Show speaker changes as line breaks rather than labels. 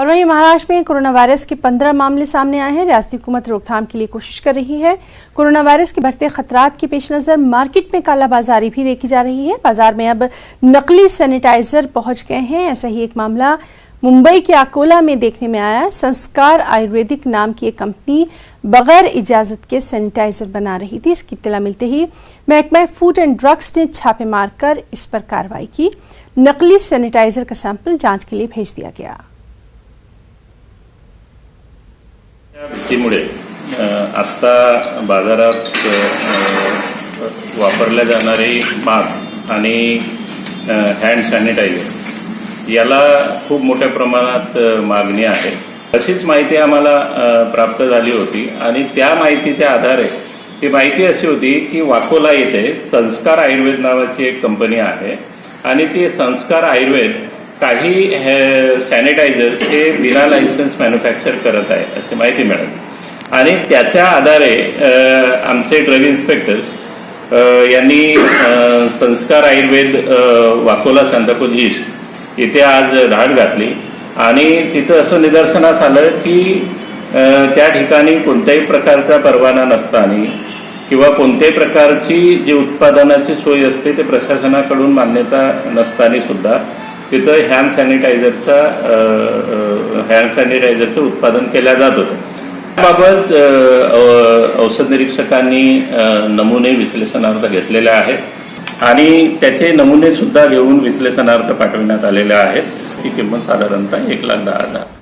और वहीं महाराष्ट्र में कोरोना वायरस के 15 मामले सामने आए हैं। रियासती हुकूमत रोकथाम के लिए कोशिश कर रही है। कोरोना वायरस के बढ़ते खतरात के पेश नज़र मार्केट में कालाबाजारी भी देखी जा रही है। बाजार में अब नकली सैनिटाइजर पहुंच गए हैं। ऐसा ही एक मामला मुंबई के अकोला में देखने में आया। संस्कार आयुर्वेदिक नाम की एक कंपनी बगैर इजाज़त के सैनिटाइजर बना रही थी। इसकी इत्तला मिलते ही महकमा फूड एंड ड्रग्स ने छापे मारकर इस पर कार्रवाई की। नकली सैनिटाइजर का सैंपल जांच के लिए भेज दिया गया।
भीतीमुळे आता बाजारात वापरल्या जाणारी मास्क आणि हँड सॅनिटायझर याला खूप मोठ्या प्रमाणात मागणी आहे। अशीच माहिती आम्हाला प्राप्त झाली होती आणि त्या माहितीच्या आधारे ती माहिती अशी होती की वाकोला येथे संस्कार आयुर्वेद नावाची एक कंपनी आहे आणि ती संस्कार आयुर्वेद काही सॅनिटायझर्स हे बिना लायसन्स मॅन्युफॅक्चर करत आहे अशी माहिती मिळाली आणि त्याच्या आधारे आमचे ड्रग इन्स्पेक्टर्स यांनी संस्कार आयुर्वेद वाकोला सांताक्रूज ईस्ट इथे आज धाड घातली आणि तिथं असं निदर्शनास आलं की त्या ठिकाणी कोणत्याही प्रकारचा परवाना नसताना किंवा कोणत्याही प्रकारची जी उत्पादनाची सोय असते ते प्रशासनाकडून मान्यता नसताना सुद्धा तिथं हँड सॅनिटायझरचं उत्पादन केलं जात होतं। त्याबाबत औषध निरीक्षकांनी नमुने विश्लेषणार्थ घेतलेले आहेत आणि त्याचे नमुने सुद्धा घेऊन विश्लेषणार्थ पाठविण्यात आलेले आहेत। ची किंमत साधारणतः 1,10,000